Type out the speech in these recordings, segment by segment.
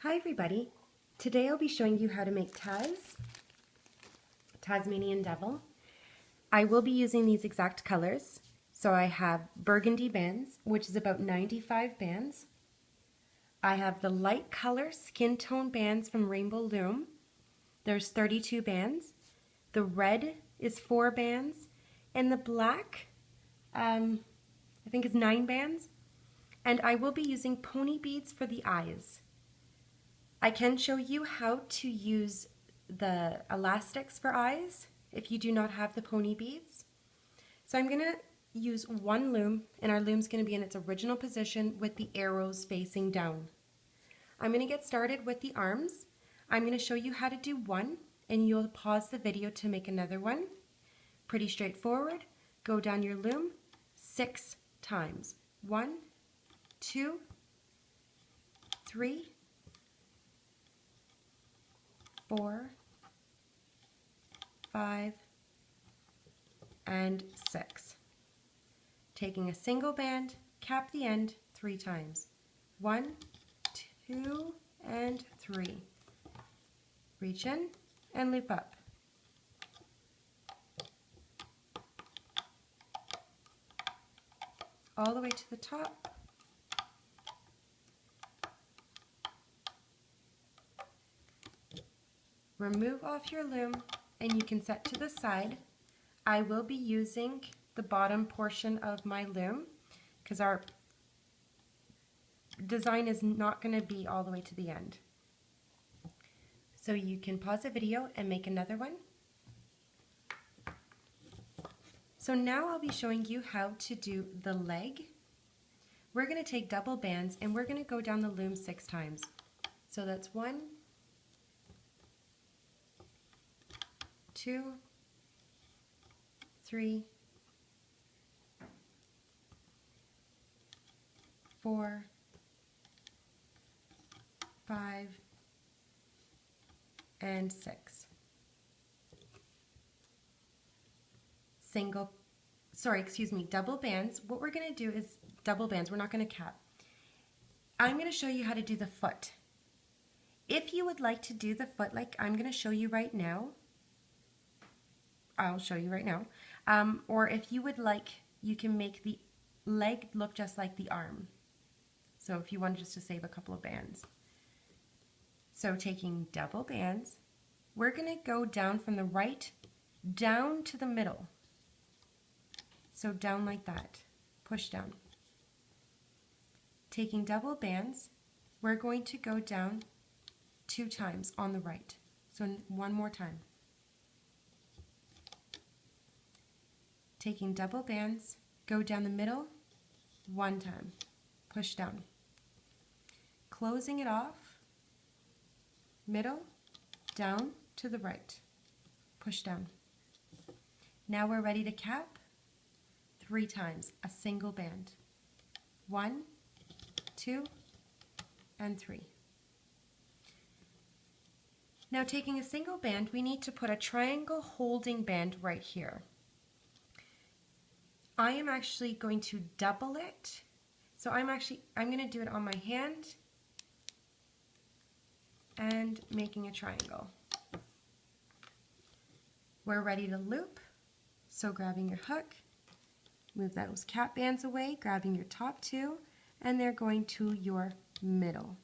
Hi everybody! Today I'll be showing you how to make TAZ, Tasmanian Devil. I will be using these exact colors. So I have burgundy bands, which is about 95 bands. I have the light color skin tone bands from Rainbow Loom. There's 32 bands. The red is 4 bands. And the black, I think is 9 bands. And I will be using pony beads for the eyes. I can show you how to use the elastics for eyes if you do not have the pony beads. So I'm going to use one loom, and our loom's going to be in its original position with the arrows facing down. I'm going to get started with the arms. I'm going to show you how to do one, and you'll pause the video to make another one. Pretty straightforward. Go down your loom 6 times. 1, 2, 3, 4, 5, and 6. Taking a single band, cap the end 3 times. 1, 2, and 3. Reach in and loop up. All the way to the top. Remove off your loom and you can set to the side. I will be using the bottom portion of my loom because our design is not going to be all the way to the end. So you can pause the video and make another one. So now I'll be showing you how to do the leg. We're going to take double bands and we're going to go down the loom 6 times. So that's 1, 2, 3, 4, 5, and 6. Double bands. What we're going to do is double bands. We're not going to cap. I'm going to show you how to do the foot. If you would like to do the foot like I'm going to show you right now, I'll show you right now. Or if you would like, you can make the leg look just like the arm. So if you want just to save a couple of bands. So taking double bands, we're going to go down from the right down to the middle. So down like that. Push down. Taking double bands, we're going to go down 2 times on the right. So one more time. Taking double bands, go down the middle 1 time. Push down. Closing it off, middle, down to the right. Push down. Now we're ready to cap 3 times, a single band. 1, 2, and 3. Now taking a single band, we need to put a triangle holding band right here. I am actually going to double it. So I'm going to do it on my hand and making a triangle. We're ready to loop. So grabbing your hook, move those cap bands away, grabbing your top 2, and they're going to your middle.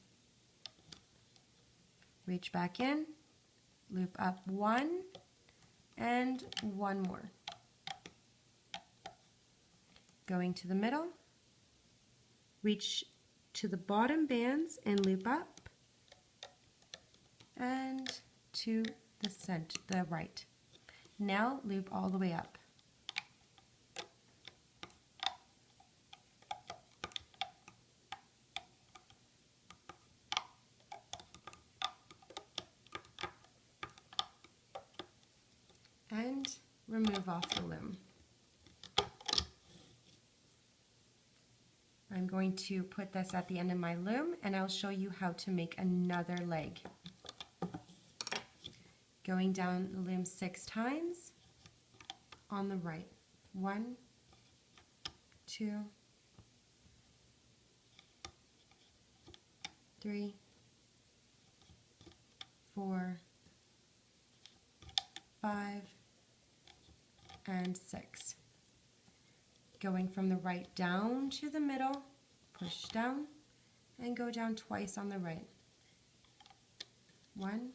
Reach back in, loop up 1, and 1 more. Going to the middle, reach to the bottom bands and loop up, and to the center, the right. Now loop all the way up. And remove off the loom. I'm going to put this at the end of my loom and I'll show you how to make another leg. Going down the loom 6 times on the right. 1, 2, 3, 4, 5, and 6. Going from the right down to the middle, push down, and go down twice on the right. 1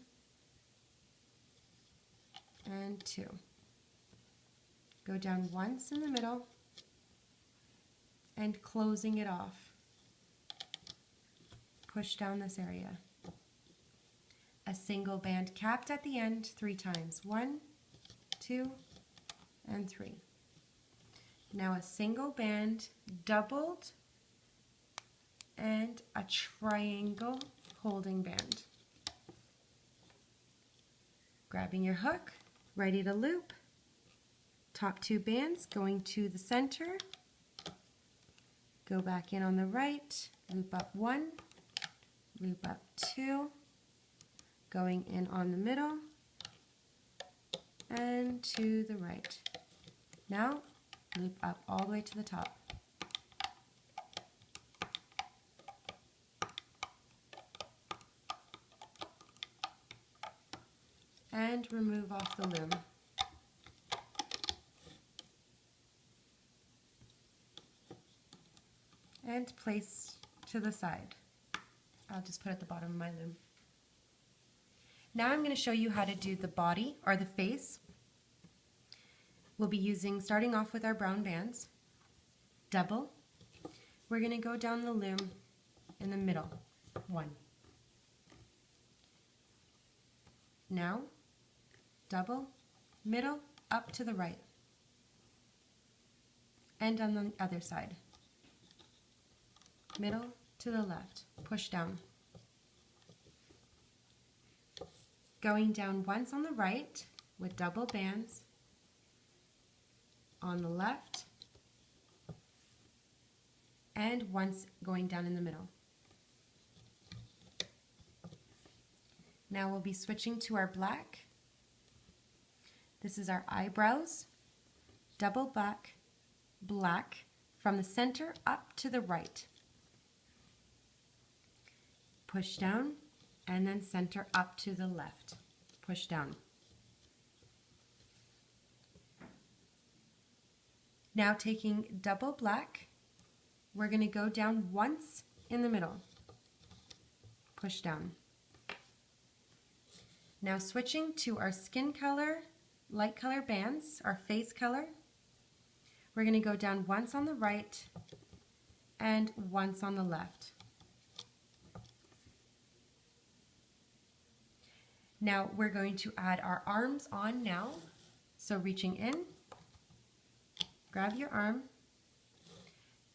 and 2. Go down once in the middle and closing it off. Push down this area. A single band capped at the end 3 times. 1, 2, and 3. Now a single band doubled and a triangle holding band. Grabbing your hook, ready to loop. Top 2 bands going to the center. Go back in on the right, loop up 1, loop up 2, going in on the middle, and to the right. Now, loop up all the way to the top. And remove off the loom. And place to the side. I'll just put it at the bottom of my loom. Now I'm going to show you how to do the body or the face. We'll be using, starting off with our brown bands, double. We're going to go down the loom in the middle, 1. Now, double, middle, up to the right. And on the other side. Middle to the left, push down. Going down once on the right with double bands, on the left, and once going down in the middle. Now we'll be switching to our black. This is our eyebrows, double back, black, from the center up to the right. Push down, and then center up to the left. Push down. Now taking double black, we're going to go down once in the middle. Push down. Now switching to our skin color, light color bands, our face color, we're going to go down once on the right and once on the left. Now we're going to add our arms on now. So reaching in, grab your arm,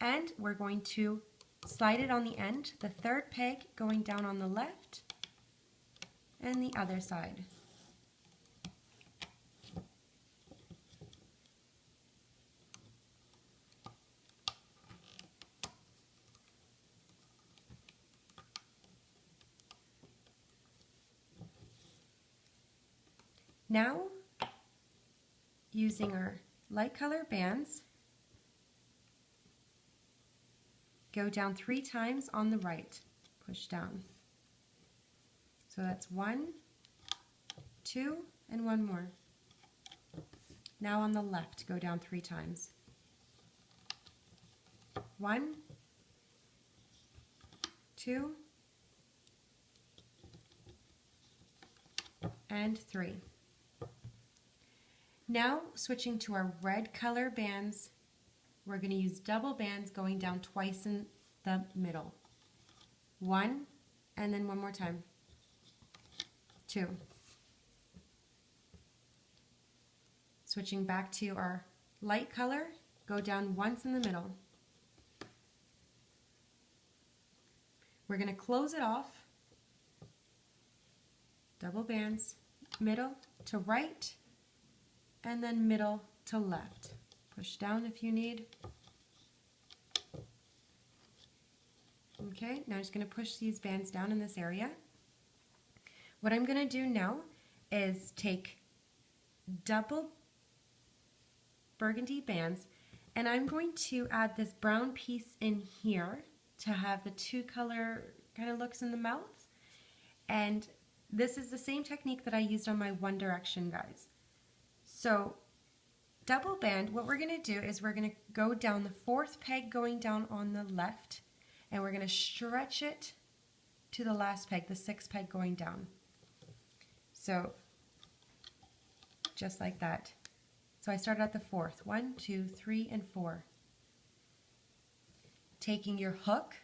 and we're going to slide it on the end, the third peg going down on the left, and the other side. Now, using our light color bands, go down 3 times on the right, push down. So that's 1, 2, and 1 more. Now on the left, go down 3 times. 1, 2, and 3. Now switching to our red color bands, we're going to use double bands going down twice in the middle. 1, and then 1 more time. 2. Switching back to our light color, go down once in the middle. We're going to close it off, double bands, middle to right, and then middle to left. Push down if you need. Okay, now I'm just going to push these bands down in this area. What I'm going to do now is take double burgundy bands, and I'm going to add this brown piece in here to have the 2 color kind of looks in the mouth. And This is the same technique that I used on my One Direction guys. So double band, what we're going to do is we're going to go down the fourth peg going down on the left, and we're going to stretch it to the last peg, the sixth peg going down. So just like that. So I started at the fourth. 1, 2, 3, and 4. Taking your hook,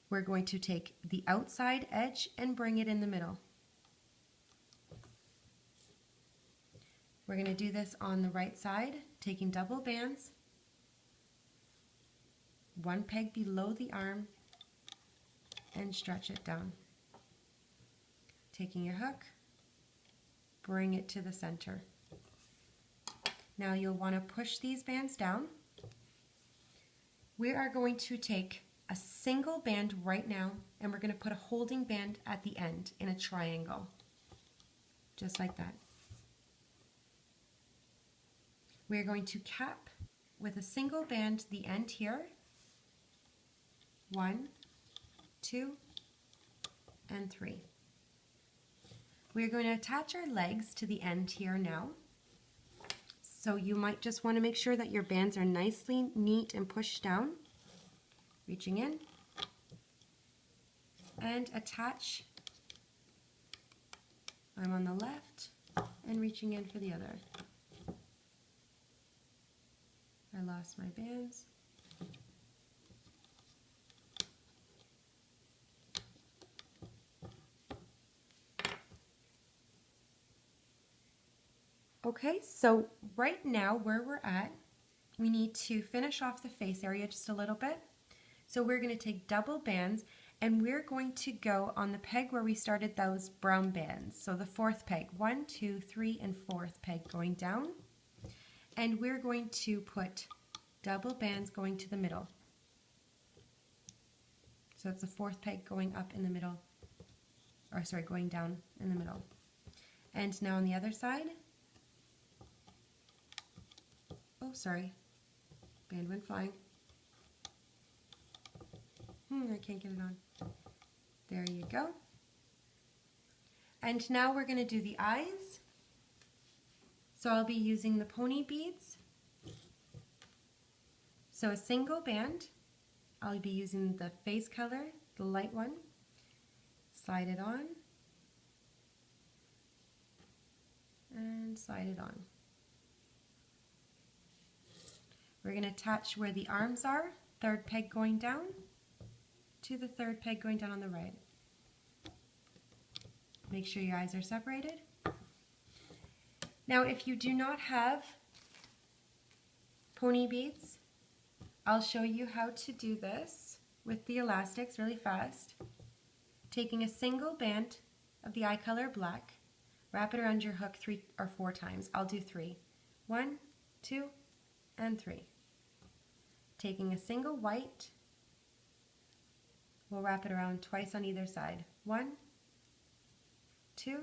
we're going to take the outside edge and bring it in the middle. We're going to do this on the right side, taking double bands, one peg below the arm, and stretch it down. Taking your hook, bring it to the center. Now you'll want to push these bands down. We are going to take a single band right now, and we're going to put a holding band at the end in a triangle, just like that. We're going to cap with a single band the end here. 1, 2, and 3. We're going to attach our legs to the end here now. So you might just want to make sure that your bands are nicely neat and pushed down. Reaching in. And attach. I'm on the left and reaching in for the other. I lost my bands. Okay, so right now where we're at, we need to finish off the face area just a little bit. So we're going to take double bands, and we're going to go on the peg where we started those brown bands. So the fourth peg, 1, 2, 3, and fourth peg going down. And we're going to put double bands going to the middle. So it's the fourth peg going up in the middle, or sorry, going down in the middle. And now on the other side, oh sorry, band went flying. I can't get it on. There you go. And now we're going to do the eyes. So I'll be using the pony beads. So a single band, I'll be using the face color, the light one, slide it on, and slide it on. We're going to attach where the arms are, third peg going down, to the third peg going down on the right. Make sure your eyes are separated. Now if you do not have pony beads, I'll show you how to do this with the elastics really fast. Taking a single band of the eye color black, wrap it around your hook 3 or 4 times. I'll do 3. 1, 2, and 3. Taking a single white, we'll wrap it around twice on either side. 1, 2,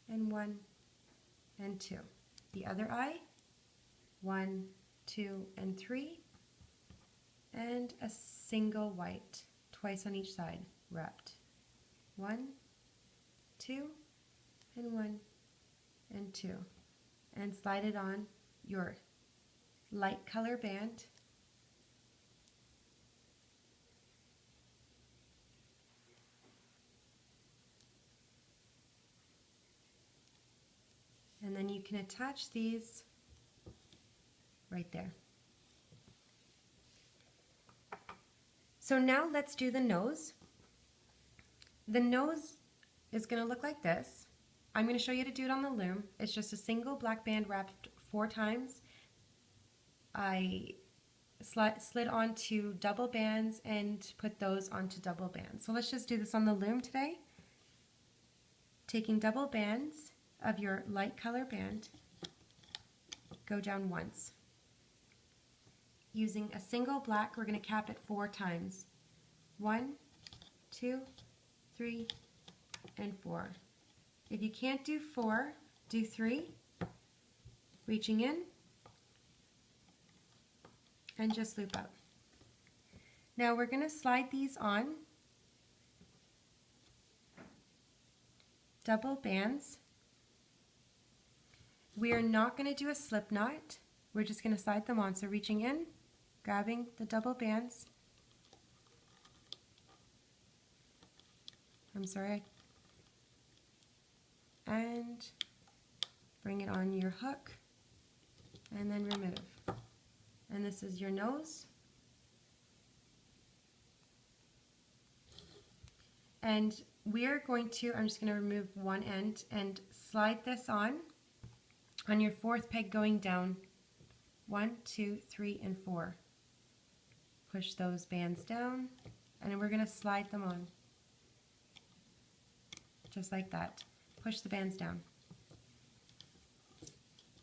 and 1, and 2. The other eye, 1, 2, and 3, and a single white, twice on each side, wrapped. 1, 2, and 1, and 2. And slide it on your light color band. And then you can attach these right there. So now let's do the nose. The nose is going to look like this. I'm going to show you how to do it on the loom. It's just a single black band wrapped 4 times. I slid onto double bands and put those onto double bands. So let's just do this on the loom today. Taking double bands of your light color band, go down once. Using a single black, we're going to cap it 4 times. 1, 2, 3, and 4. If you can't do 4, do 3. Reaching in, and just loop up. Now we're going to slide these on double bands. We are not going to do a slip knot. We're just going to slide them on. So reaching in, grabbing the double bands. And bring it on your hook and then remove. And this is your nose. And we are going to, I'm just going to remove one end and slide this on your fourth peg going down. 1, 2, 3, and 4. Push those bands down and then we're going to slide them on. Just like that. Push the bands down.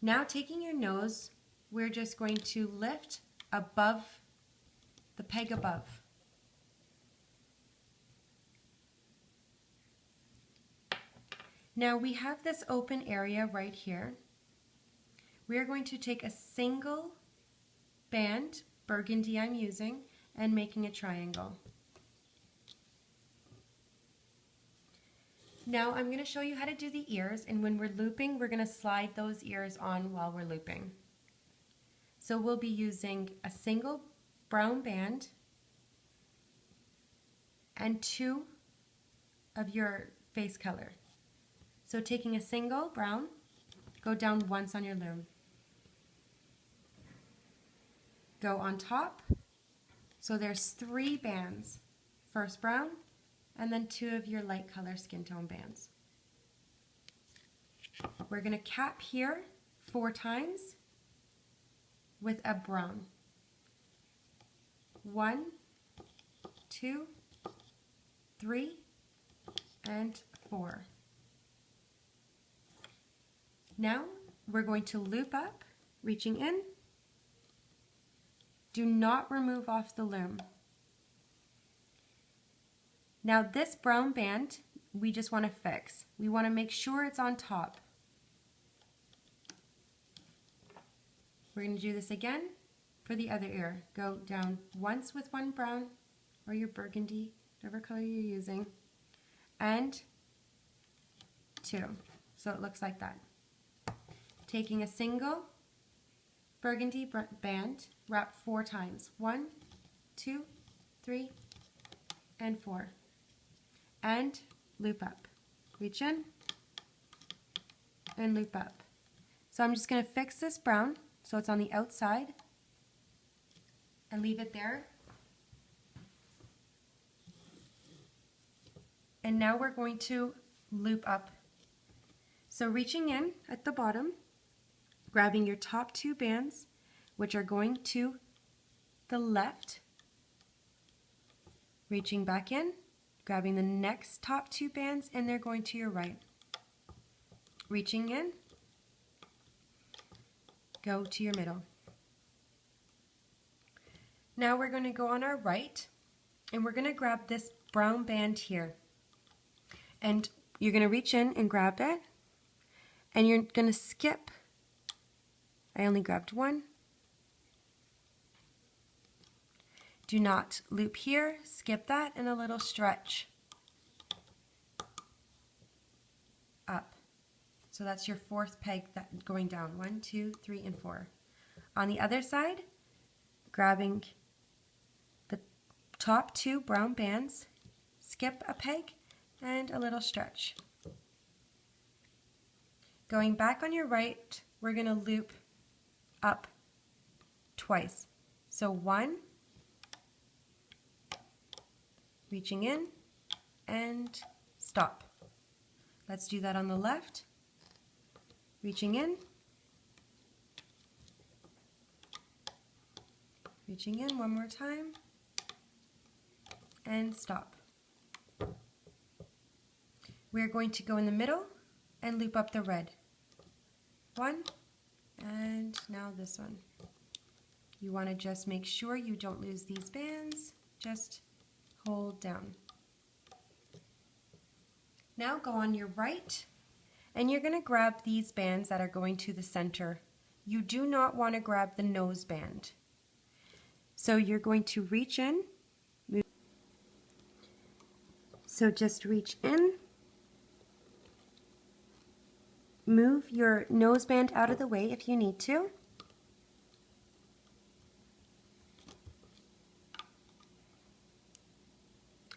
Now taking your nose, we're just going to lift above the peg above. Now we have this open area right here. We are going to take a single band, burgundy I'm using, and making a triangle. Now I'm going to show you how to do the ears, and when we're looping, we're going to slide those ears on while we're looping. So we'll be using a single brown band and 2 of your face color. So taking a single brown, go down once on your loom. Go on top. So there's 3 bands. First brown, and then 2 of your light color skin tone bands. We're going to cap here 4 times with a brown. 1, 2, 3, and 4. Now we're going to loop up, reaching in. Do not remove off the loom. Now this brown band, we just want to fix. We want to make sure it's on top. We're going to do this again for the other ear. Go down once with 1 brown or your burgundy, whatever color you're using, and 2. So it looks like that. Taking a single burgundy band, wrap 4 times. 1, 2, 3, and 4. And loop up. Reach in and loop up. So I'm just going to fix this brown so it's on the outside and leave it there. And now we're going to loop up. So reaching in at the bottom, grabbing your top 2 bands, which are going to the left, reaching back in, grabbing the next top 2 bands, and they're going to your right. Reaching in, go to your middle. Now we're going to go on our right, and we're going to grab this brown band here. And you're going to reach in and grab it, and you're going to skip. I only grabbed 1. Do not loop here, skip that, and a little stretch up. So that's your 4th peg going down. 1, 2, 3, and 4. On the other side, grabbing the top 2 brown bands, skip a peg, and a little stretch. Going back on your right, we're going to loop up twice. So 1, reaching in, and stop. Let's do that on the left. Reaching in, reaching in one more time, and stop. We're going to go in the middle and loop up the red. 1, and now this one. You want to just make sure you don't lose these bands. Just hold down. Now go on your right, and you're going to grab these bands that are going to the center. You do not want to grab the nose band. So you're going to reach in. So just reach in move your noseband out of the way if you need to.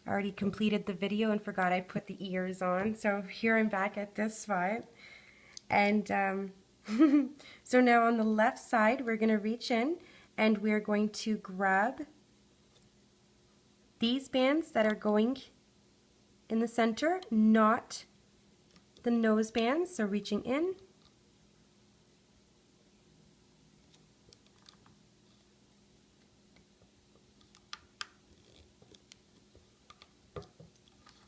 I already completed the video and forgot I put the ears on, so here I'm back at this spot. And so now on the left side, we're going to reach in and we're going to grab these bands that are going in the center, not the nose bands, so reaching in.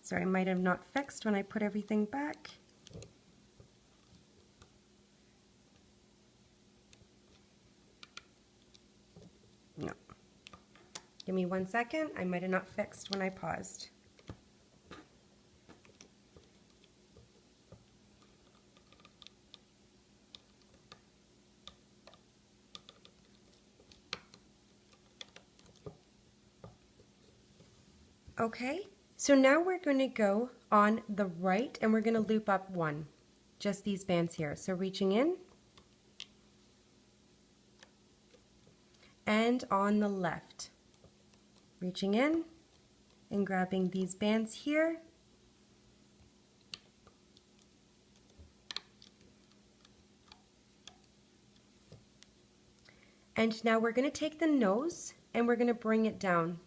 Sorry, I might have not fixed when I put everything back. No. Give me 1 second. I might have not fixed when I paused. Okay, so now we're going to go on the right and we're going to loop up one, just these bands here. So reaching in, and on the left, reaching in and grabbing these bands here, and now we're going to take the nose and we're going to bring it down.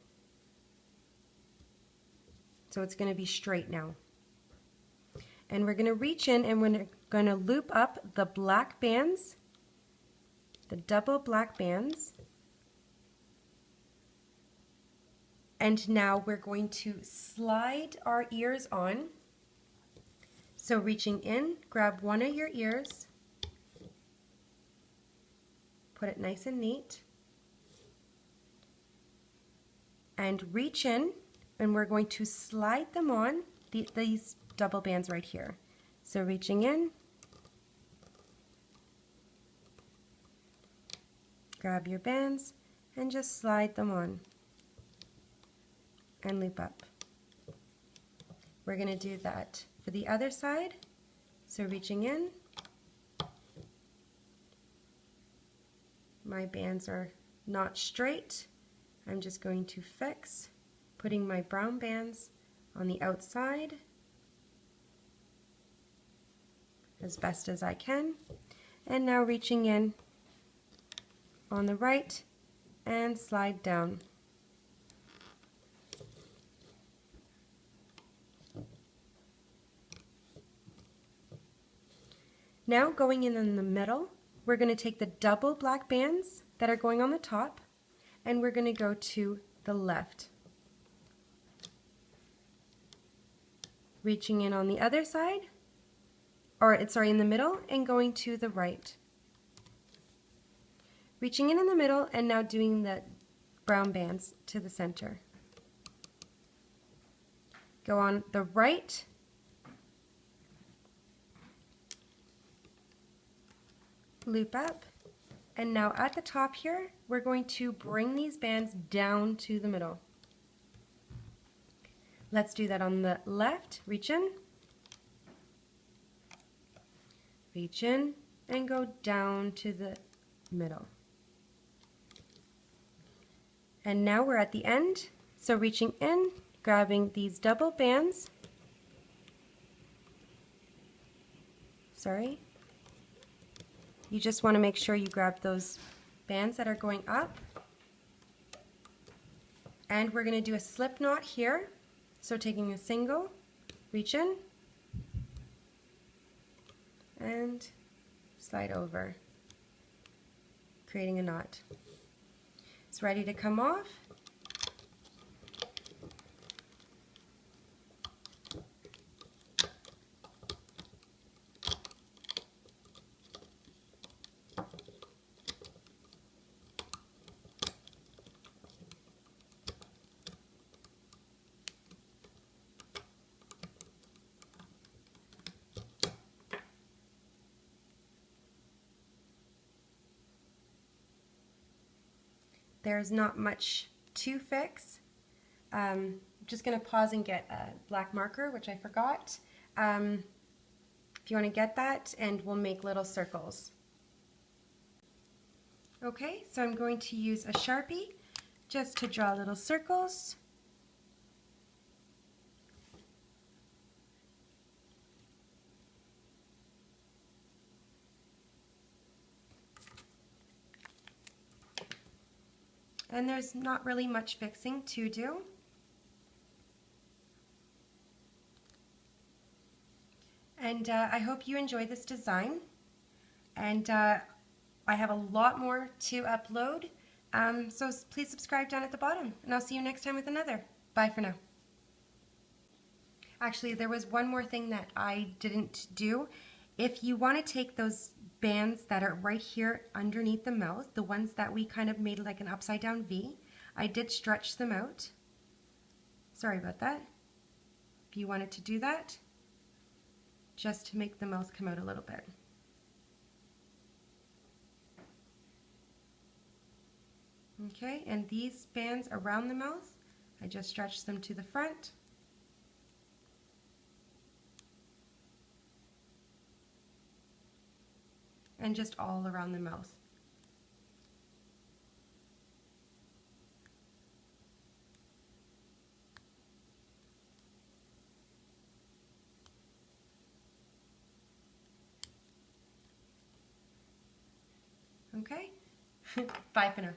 So it's going to be straight now. And we're going to reach in and we're going to loop up the black bands, the double black bands. And now we're going to slide our ears on. So reaching in, grab one of your ears, put it nice and neat, and reach in. And we're going to slide them on these double bands right here. So reaching in, grab your bands and just slide them on and loop up. We're going to do that for the other side. So reaching in, my bands are not straight. I'm just going to fix, putting my brown bands on the outside as best as I can, and now reaching in on the right and slide down. Now going in the middle, we're going to take the double black bands that are going on the top and we're going to go to the left. Reaching in on the other side, or sorry, in the middle, and going to the right. Reaching in the middle and now doing the brown bands to the center. Go on the right, loop up, and now at the top here, we're going to bring these bands down to the middle. Let's do that on the left. Reach in, and go down to the middle. And now we're at the end. So reaching in, grabbing these double bands. Sorry. You just want to make sure you grab those bands that are going up. And we're going to do a slip knot here. So taking a single, reach in, and slide over, creating a knot. It's ready to come off. There's not much to fix. I'm just going to pause and get a black marker, which I forgot. If if you want to get that, and we'll make little circles. Okay, so I'm going to use a Sharpie just to draw little circles. And there's not really much fixing to do. And I hope you enjoy this design. And I have a lot more to upload. So please subscribe down at the bottom. And I'll see you next time with another. Bye for now. Actually, there was one more thing that I didn't do. If you want to take those bands that are right here underneath the mouth, the ones that we kind of made like an upside down V, I did stretch them out. Sorry about that. If you wanted to do that, just to make the mouth come out a little bit. Okay, and these bands around the mouth, I just stretched them to the front. And just all around the mouth. Okay, bye for now.